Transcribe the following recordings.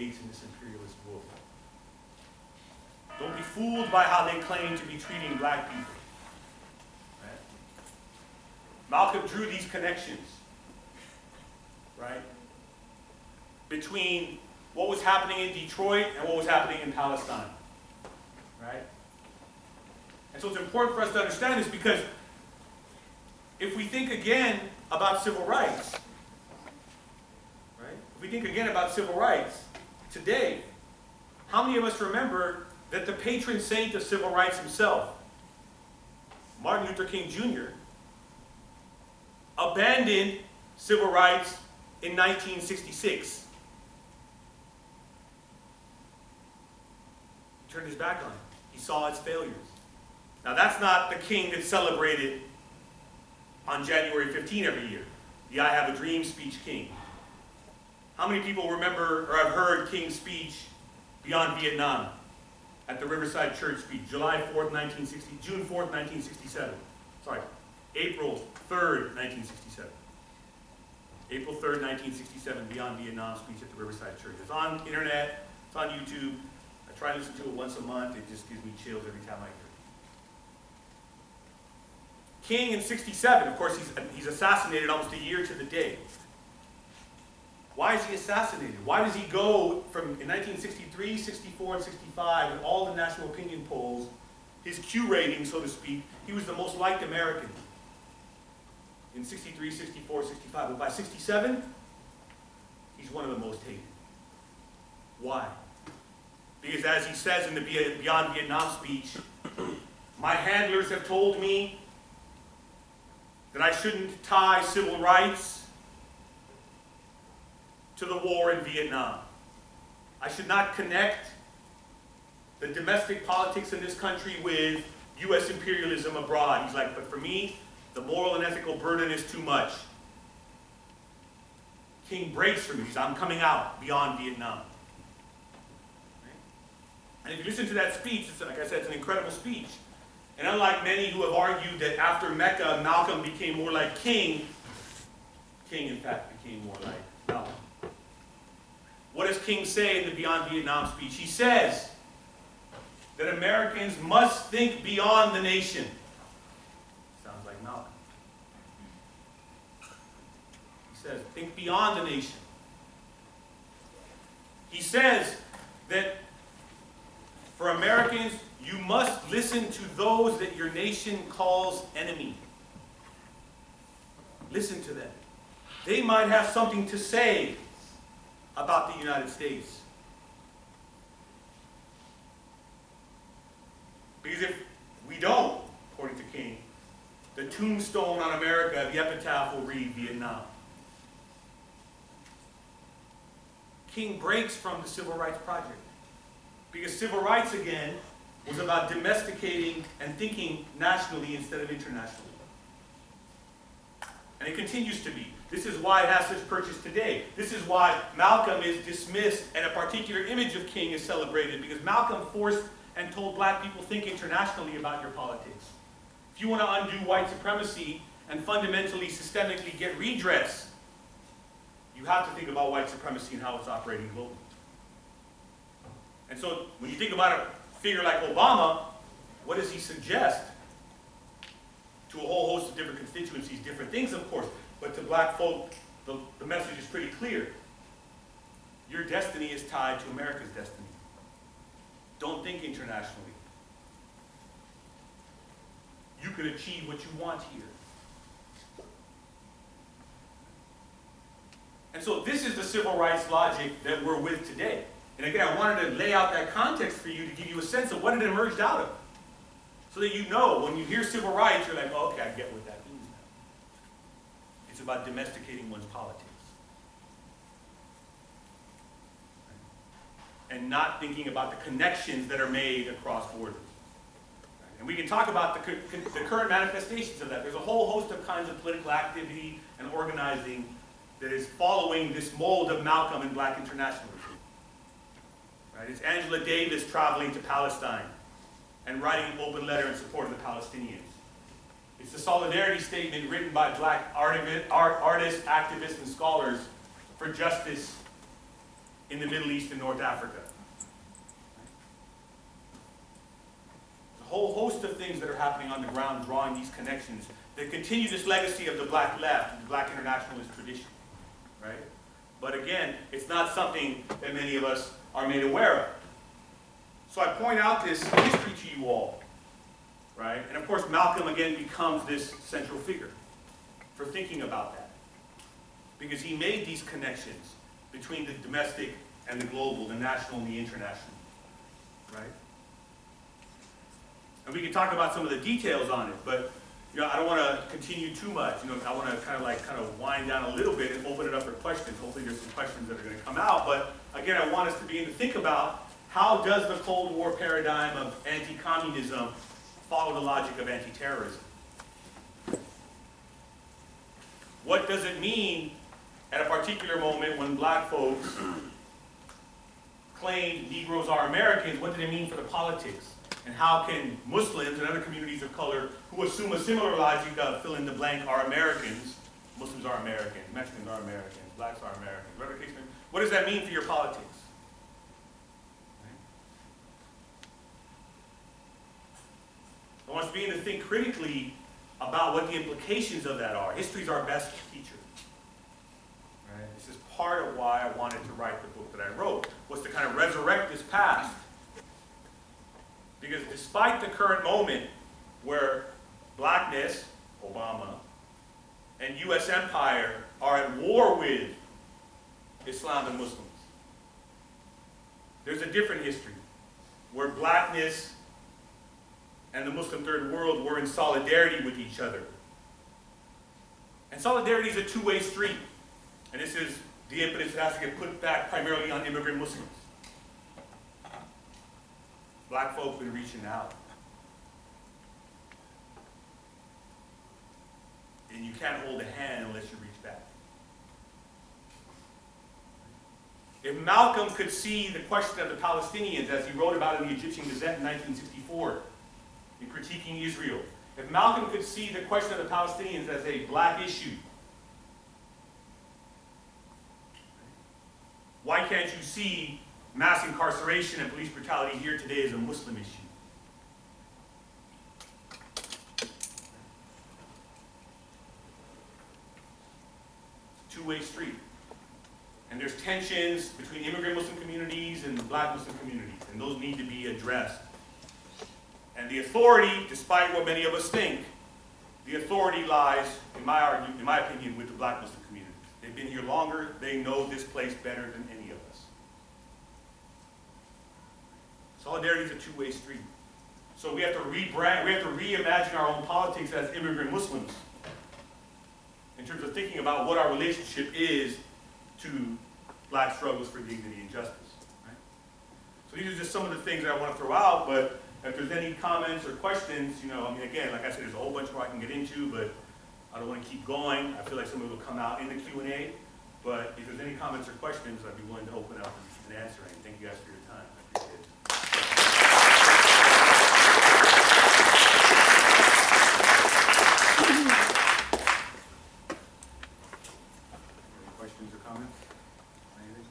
in this imperialist world. Don't be fooled by how they claim to be treating black people. Right? Malcolm drew these connections, right, between what was happening in Detroit and what was happening in Palestine. Right? And so it's important for us to understand this, because if we think again about civil rights, right? If we think again about civil rights today, how many of us remember that the patron saint of civil rights himself, Martin Luther King Jr., abandoned civil rights in 1966? He turned his back on it. He saw its failures. Now that's not the king that's celebrated on January 15 every year, the I Have a Dream speech king. How many people remember or have heard King's speech beyond Vietnam at the Riverside Church speech, July 4th, 1960, June 4th, 1967. Sorry, April 3rd, 1967. April 3rd, 1967, Beyond Vietnam speech at the Riverside Church. It's on internet, it's on YouTube. I try to listen to it once a month. It just gives me chills every time I hear it. King in 67, of course, he's assassinated almost a year to the day. Why is he assassinated? Why does he go from, in 1963, 64, and 65, in all the national opinion polls, his Q rating, so to speak, he was the most liked American in 63, 64, 65. But by 67, he's one of the most hated. Why? Because as he says in the Beyond Vietnam speech, my handlers have told me that I shouldn't tie civil rights to the war in Vietnam. I should not connect the domestic politics in this country with U.S. imperialism abroad. He's like, but for me, the moral and ethical burden is too much. King breaks from it. He says, I'm coming out beyond Vietnam. And if you listen to that speech, it's, like I said, it's an incredible speech. And unlike many who have argued that after Mecca, Malcolm became more like King, King in fact became more like Malcolm. What does King say in the Beyond Vietnam speech? He says that Americans must think beyond the nation. Sounds like Malcolm. He says, think beyond the nation. He says that for Americans, you must listen to those that your nation calls enemy. Listen to them. They might have something to say about the United States. Because if we don't, according to King, the tombstone on America, the epitaph will read Vietnam. King breaks from the Civil Rights Project. Because civil rights, again, was about domesticating and thinking nationally instead of internationally. And it continues to be. This is why it has such purchase today. This is why Malcolm is dismissed and a particular image of King is celebrated, because Malcolm forced and told black people, think internationally about your politics. If you want to undo white supremacy and fundamentally, systemically get redress, you have to think about white supremacy and how it's operating globally. And so when you think about a figure like Obama, what does he suggest? To a whole host of different constituencies, different things, of course. But to black folk, the message is pretty clear. Your destiny is tied to America's destiny. Don't think internationally. You can achieve what you want here. And so this is the civil rights logic that we're with today. And again, I wanted to lay out that context for you to give you a sense of what it emerged out of. So that you know, when you hear civil rights, you're like, oh, okay, I get what that means now. It's about domesticating one's politics. And not thinking about the connections that are made across borders. And we can talk about the current manifestations of that. There's a whole host of kinds of political activity and organizing that is following this mold of Malcolm and black internationalism. Right? It's Angela Davis traveling to Palestine and writing an open letter in support of the Palestinians. It's the solidarity statement written by black artists, activists, and scholars for justice in the Middle East and North Africa. There's a whole host of things that are happening on the ground drawing these connections that continue this legacy of the black left, the black internationalist tradition, right? But again, it's not something that many of us are made aware of. So I point out this history to you all, right? And of course, Malcolm again becomes this central figure for thinking about that, because he made these connections between the domestic and the global, the national and the international, right? And we can talk about some of the details on it, but I don't want to continue too much. I want to kind of wind down a little bit and open it up for questions. Hopefully there's some questions that are going to come out. But again, I want us to begin to think about, how does the Cold War paradigm of anti-communism follow the logic of anti-terrorism? What does it mean at a particular moment when black folks claim Negroes are Americans? What did it mean for the politics? And how can Muslims and other communities of color who assume a similar logic of fill in the blank are Americans, Muslims are Americans, Mexicans are Americans, blacks are Americans, whatever the case may be, what does that mean for your politics? I want us to begin to think critically about what the implications of that are. History is our best teacher. Right? This is part of why I wanted to write the book that I wrote, was to kind of resurrect this past. Because despite the current moment where blackness, Obama, and U.S. empire are at war with Islam and Muslims, there's a different history where blackness and the Muslim Third World were in solidarity with each other. And solidarity is a two-way street. And this is the impetus that has to get put back primarily on immigrant Muslims. Black folks have been reaching out. And you can't hold a hand unless you reach back. If Malcolm could see the question of the Palestinians, as he wrote about in the Egyptian Gazette in 1964, in critiquing Israel, if Malcolm could see the question of the Palestinians as a black issue, why can't you see mass incarceration and police brutality here today as a Muslim issue? It's a two-way street. And there's tensions between immigrant Muslim communities and the black Muslim communities, and those need to be addressed. And the authority, despite what many of us think, the authority lies, in my opinion, with the black Muslim community. They've been here longer, they know this place better than any of us. Solidarity is a two-way street. So we have to rebrand, we have to reimagine our own politics as immigrant Muslims in terms of thinking about what our relationship is to black struggles for dignity and justice. Right? So these are just some of the things that I want to throw out, but if there's any comments or questions, again, like I said, there's a whole bunch more I can get into, but I don't want to keep going. I feel like some of it will come out in the Q&A, but if there's any comments or questions, I'd be willing to open up and answer any. Thank you guys for your time. I appreciate it. Any questions or comments? Anything?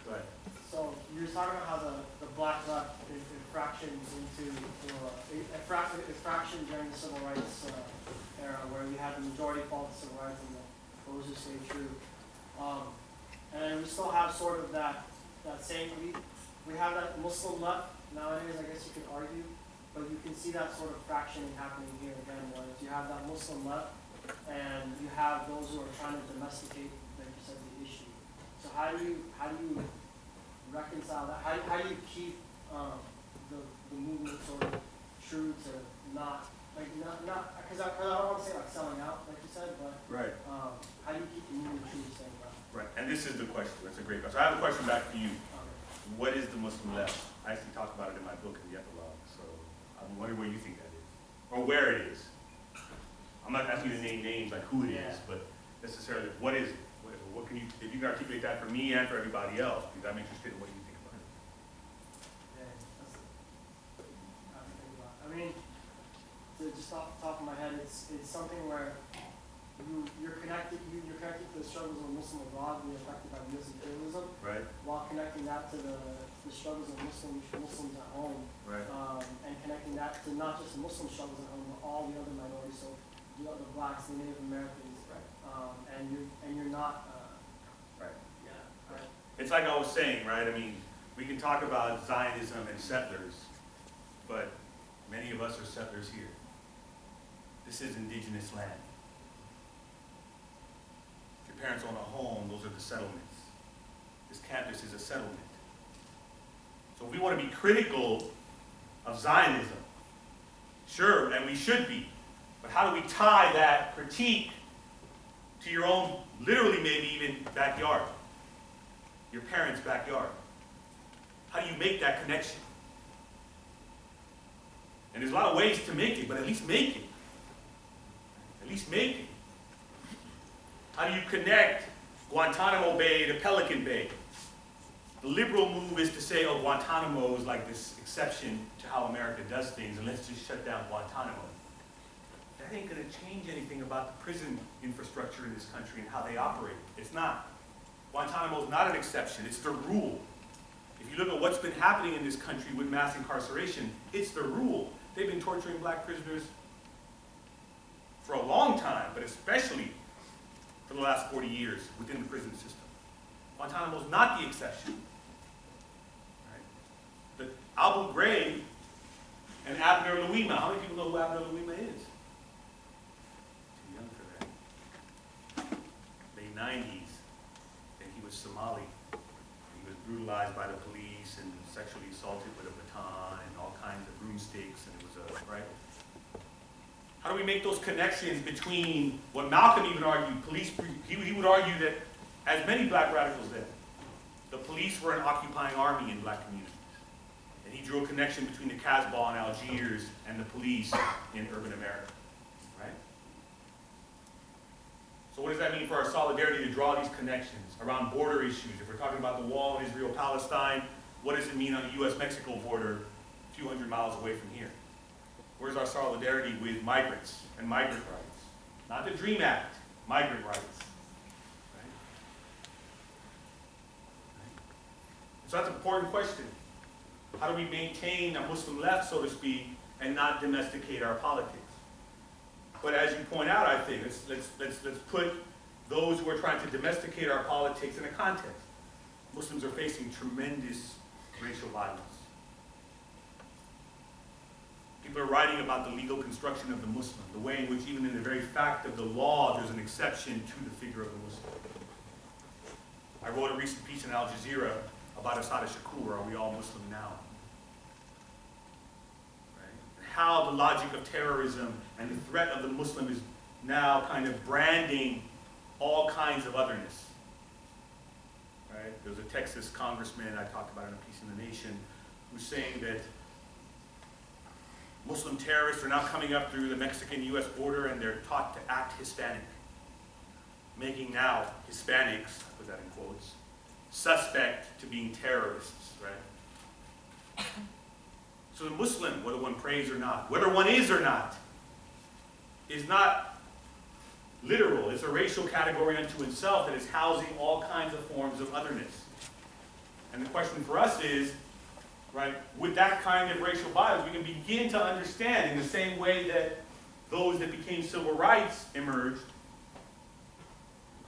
Go ahead. So you were talking about how the black left is fractions into a fraction during the civil rights era, where we had the majority fall to civil rights and those who stayed true. And we still have sort of that same, we have that Muslim left nowadays, I guess you could argue, but you can see that sort of fractioning happening here again, where you have that Muslim left and you have those who are trying to domesticate, like you said, the issue. So how do you reconcile that? How do you keep the movement sort of true to not because I don't want to say like selling out, like you said, but right. How do you keep the movement true to staying out? Right, and this is the question. That's a great question. I have a question back to you. Okay. What is the Muslim left? I actually talk about it in my book in the epilogue, so I'm wondering where you think that is, or where it is. I'm not asking you to name names like who it is, but necessarily what is it? What can you, if you can articulate that for me and for everybody else, because I'm interested in what you think about it. Yeah, I mean, just off the top of my head, it's something where you're connected to the struggles of Muslim abroad being affected by U.S. imperialism, Right. while connecting that to the struggles of Muslims at home, Right. and connecting that to not just the Muslim struggles at home, but all the other minorities, so the other blacks, the Native Americans, and you're not, Right. yeah, right. It's like I was saying, right? I mean, we can talk about Zionism and settlers, but many of us are settlers here. This is indigenous land. If your parents own a home, those are the settlements. This campus is a settlement. So if we want to be critical of Zionism, sure, and we should be, but how do we tie that critique to your own, literally maybe even backyard, your parents' backyard? How do you make that connection? And there's a lot of ways to make it, but at least make it. At least make it. How do you connect Guantanamo Bay to Pelican Bay? The liberal move is to say, oh, Guantanamo is like this exception to how America does things, and let's just shut down Guantanamo. That ain't going to change anything about the prison infrastructure in this country and how they operate. It's not. Guantanamo is not an exception. It's the rule. If you look at what's been happening in this country with mass incarceration, it's the rule. They've been torturing black prisoners for a long time, but especially for the last 40 years within the prison system. Guantanamo is not the exception. Right? The Abu Ghraib and Abner Louima, how many people know who Abner Louima is? Too young for that. Late 90s, and he was Somali. He was brutalized by the police and sexually assaulted with a baton and all kinds of broomsticks, and it was right? How do we make those connections between what Malcolm even argued, he would argue that, as many black radicals did, the police were an occupying army in black communities. And he drew a connection between the Casbah in Algiers and the police in urban America, right? So what does that mean for our solidarity to draw these connections around border issues? If we're talking about the wall in Israel-Palestine, what does it mean on the US-Mexico border a few hundred miles away from here? Where's our solidarity with migrants and migrant rights? Not the DREAM Act, migrant rights. Right? So that's an important question. How do we maintain a Muslim left, so to speak, and not domesticate our politics? But as you point out, I think, let's put those who are trying to domesticate our politics in a context. Muslims are facing tremendous racial violence. People are writing about the legal construction of the Muslim, the way in which even in the very fact of the law, there's an exception to the figure of the Muslim. I wrote a recent piece in Al Jazeera about Assad Shakur, Are We All Muslim Now? Right? And how the logic of terrorism and the threat of the Muslim is now kind of branding all kinds of otherness. Right? There was a Texas congressman I talked about in a piece in The Nation who's saying that Muslim terrorists are now coming up through the Mexican-US border and they're taught to act Hispanic, making now Hispanics, I put that in quotes, suspect to being terrorists, right? So the Muslim, whether one prays or not, whether one is or not, is not literal. It's a racial category unto itself that is housing all kinds of forms of otherness. And the question for us is, right, with that kind of racial bias, we can begin to understand in the same way that those that became civil rights emerged,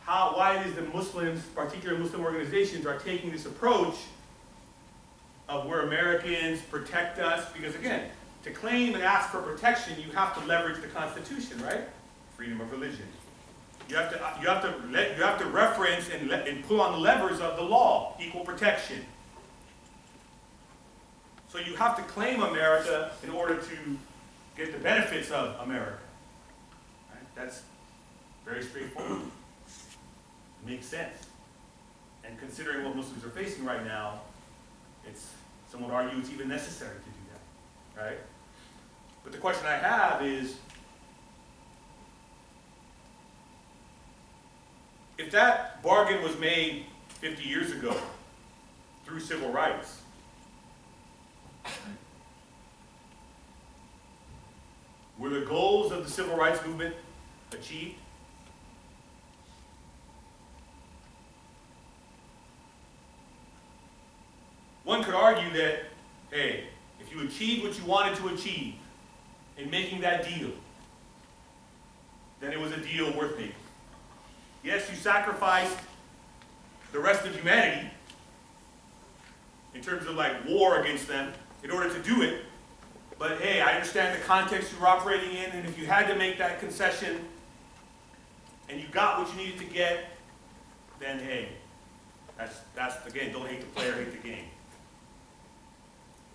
why it is that Muslims, particular Muslim organizations, are taking this approach of we're Americans, protect us, because again, to claim and ask for protection, you have to leverage the Constitution, right? Freedom of religion. You have to reference and pull on the levers of the law, equal protection. So you have to claim America in order to get the benefits of America. Right? That's very straightforward. It makes sense. And considering what Muslims are facing right now, some would argue it's even necessary to do that. Right? But the question I have is, if that bargain was made 50 years ago through civil rights, were the goals of the civil rights movement achieved? one could argue that, hey, if you achieved what you wanted to achieve in making that deal, then it was a deal worth making. Yes, you sacrificed the rest of humanity in terms of like war against them in order to do it, but hey, I understand the context you were operating in, and if you had to make that concession and you got what you needed to get, then hey, that's again, don't hate the player, hate the game.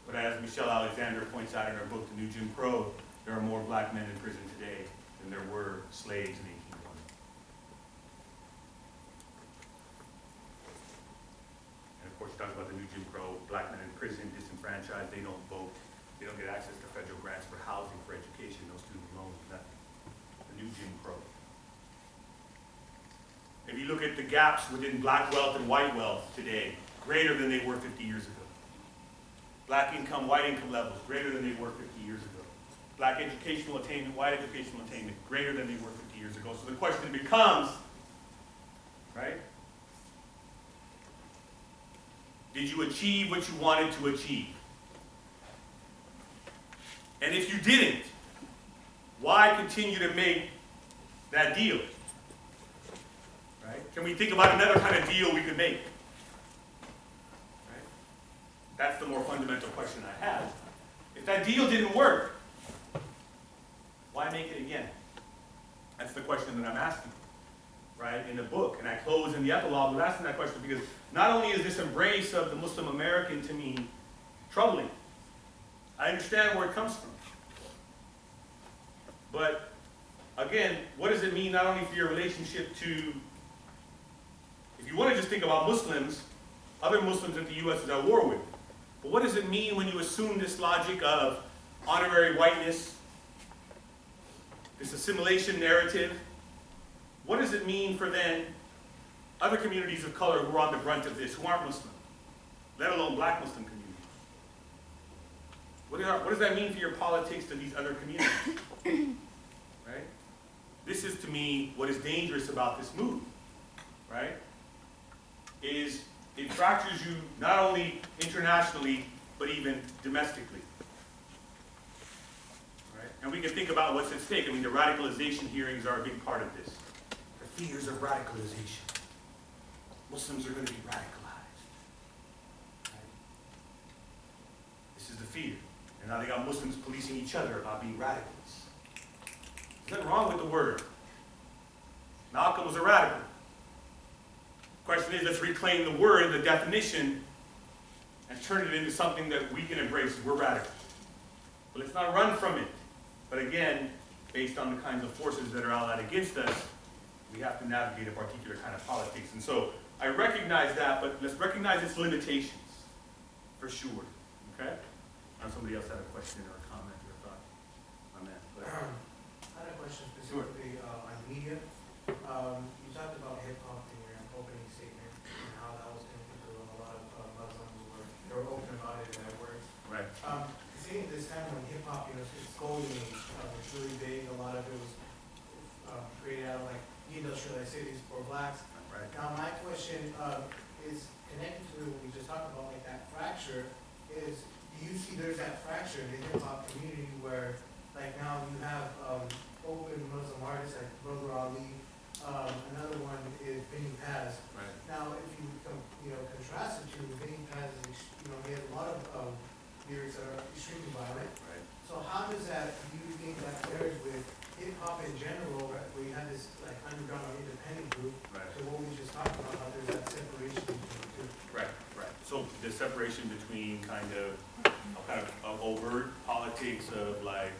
But as Michelle Alexander points out in her book, The New Jim Crow, there are more black men in prison today than there were slaves in 1801. And of course, she talks about the New Jim Crow, black men in prison, disenfranchised, they don't vote, they don't get access to federal grants for housing, for education, no student loans, nothing. The New Jim Crow. If you look at the gaps within black wealth and white wealth today, greater than they were 50 years ago. Black income, white income levels, greater than they were 50 years ago. Black educational attainment, white educational attainment, greater than they were 50 years ago. So the question becomes, right? Did you achieve what you wanted to achieve? And if you didn't, why continue to make that deal? Right? Can we think about another kind of deal we could make? Right? That's the more fundamental question I have. If that deal didn't work, why make it again? That's the question that I'm asking, right, in the book. And I close in the epilogue with asking that question because not only is this embrace of the Muslim American to me troubling, I understand where it comes from. But again, what does it mean not only for your relationship to, if you want to just think about Muslims, other Muslims that the U.S. is at war with, but what does it mean when you assume this logic of honorary whiteness, this assimilation narrative? What does it mean for then other communities of color who are on the brunt of this, who aren't Muslim, let alone black Muslim communities? What does that mean for your politics to these other communities? Right? This is to me what is dangerous about this move, right? Is it fractures you not only internationally, but even domestically. Right? And we can think about what's at stake. I mean, the radicalization hearings are a big part of this. The fears of radicalization. Muslims are going to be radicalized. Right? This is the fear. And now they got Muslims policing each other about being radicals. There's nothing wrong with the word. Malcolm was a radical. Question is, let's reclaim the word, the definition, and turn it into something that we can embrace. We're radical. But let's not run from it. But again, based on the kinds of forces that are allied against us, we have to navigate a particular kind of politics. And so I recognize that, but let's recognize its limitations, for sure. Okay? Now somebody else had a question or a comment or a thought on that. I had a question specifically on media. You talked about hip-hop in your opening statement and how that was connected to a lot of Muslims they were open about it and it works. Right. Seeing this time when hip-hop, it's golden age, it's really big. A lot of it was created out of like deindustrialized cities for blacks. Right. Now my question is connected to what we just talked about, like that fracture. Is do you see there's that fracture in the hip-hop community where like now you have open Muslim artists like Brother Ali. Another one is Benny Paz. Right. Now, if you contrast the two, Benny Paz is he has a lot of lyrics that are extremely violent. Right. So how does that? Do you think that pairs with hip hop in general, where you have this like underground or independent group? Right. So what we just talked about, how there's that separation between the two. Right. Right. So the separation between kind of overt politics of like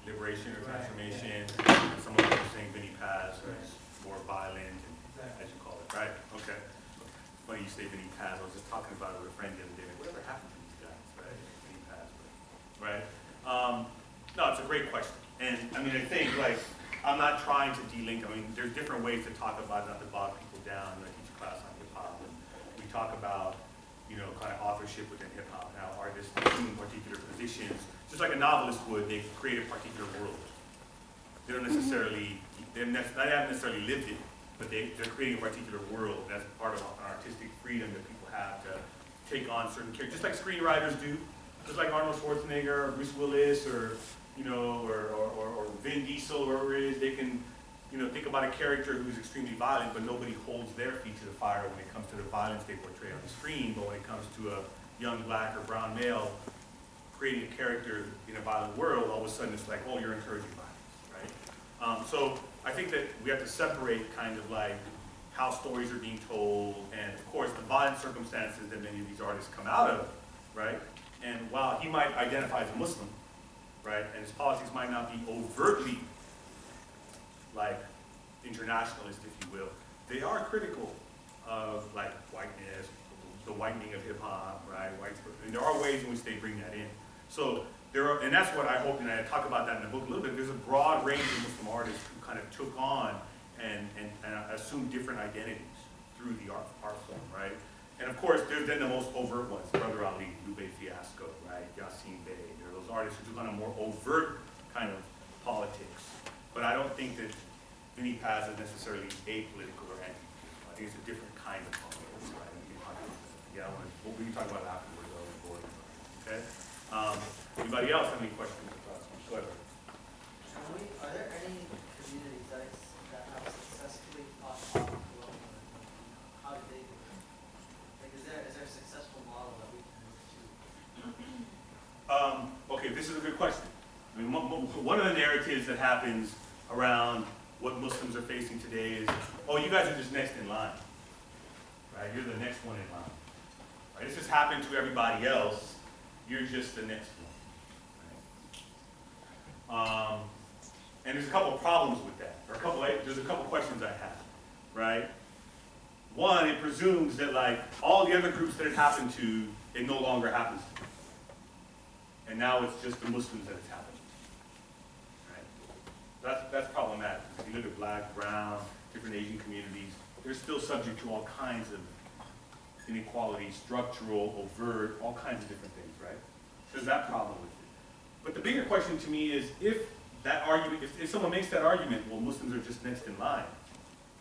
liberation or transformation, and some of them are saying Benny Paz is more violent, and, Exactly. as you call it, right? Okay. Funny you say Benny Paz. I was just talking about it with a friend the other day. Like, whatever happened to these guys, right? Benny Paz, right? No, it's a great question, and I mean, I think like I'm not trying to delink. I mean, there's different ways to talk about it, not to bog people down. I teach a class on hip hop, and we talk about kind of authorship within hip hop. How artists assume particular positions. Just like a novelist would, they create a particular world. They don't necessarily, they haven't necessarily lived it, but they're creating a particular world. That's part of an artistic freedom that people have to take on certain characters, just like screenwriters do, just like Arnold Schwarzenegger or Bruce Willis or, you know, or Vin Diesel or whoever it is. They can, you know, think about a character who's extremely violent, but nobody holds their feet to the fire when it comes to the violence they portray on the screen. But when it comes to a young black or brown male creating a character in a violent world, all of a sudden it's like, oh, you're encouraging violence, right? So I think that we have to separate kind of like how stories are being told, and of course the violent circumstances that many of these artists come out of, right? And while he might identify as a Muslim, right, and his politics might not be overtly like internationalist, if you will, they are critical of like whiteness, the whitening of hip hop, right? And there are ways in which they bring that in. So there are, and that's what I hope, and I talk about that in the book a little bit. There's a broad range of Muslim artists who kind of took on and assumed different identities through the art form, right? And of course, there's then the most overt ones: Brother Ali, Lupe Fiasco, right? Yassine Bey. There are those artists who took on a more overt kind of politics. But I don't think that Vinnie Paz is necessarily apolitical or anti-political. I think it's a different kind of politics, right? We can talk about it afterwards, though. Okay? Anybody else have any questions or thoughts? Go ahead. Are there any communities that have successfully taught colonialism? How did they do it? Like, is there a successful model that we can look to? Okay, this is a good question. I mean, one of the narratives that happens around what Muslims are facing today is, oh, you guys are just next in line, right? You're the next one in line. Right? This has happened to everybody else. You're just the next one. Right? And there's a couple of problems with that. There's a couple of questions I have, right? One, it presumes that like all the other groups that it happened to, it no longer happens to. And now it's just the Muslims that it's happening. Right? That's problematic. If you look at black, brown, different Asian communities, they're still subject to all kinds of inequality, structural, overt, all kinds of different things, right? There's that problem with it. But the bigger question to me is, if that argument, if someone makes that argument, well, Muslims are just next in line.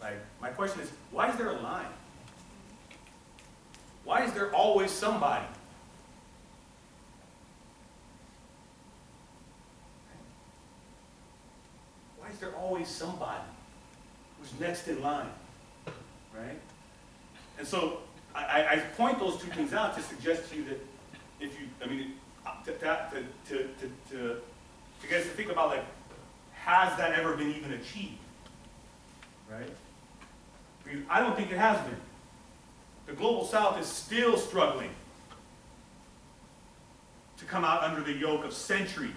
Like, my question is, why is there a line? Why is there always somebody? Why is there always somebody who's next in line, right? And so I point those two things out to suggest to you that if you, I mean, to get us to think about, like, has that ever been even achieved, right? Because I don't think it has been. The Global South is still struggling to come out under the yoke of centuries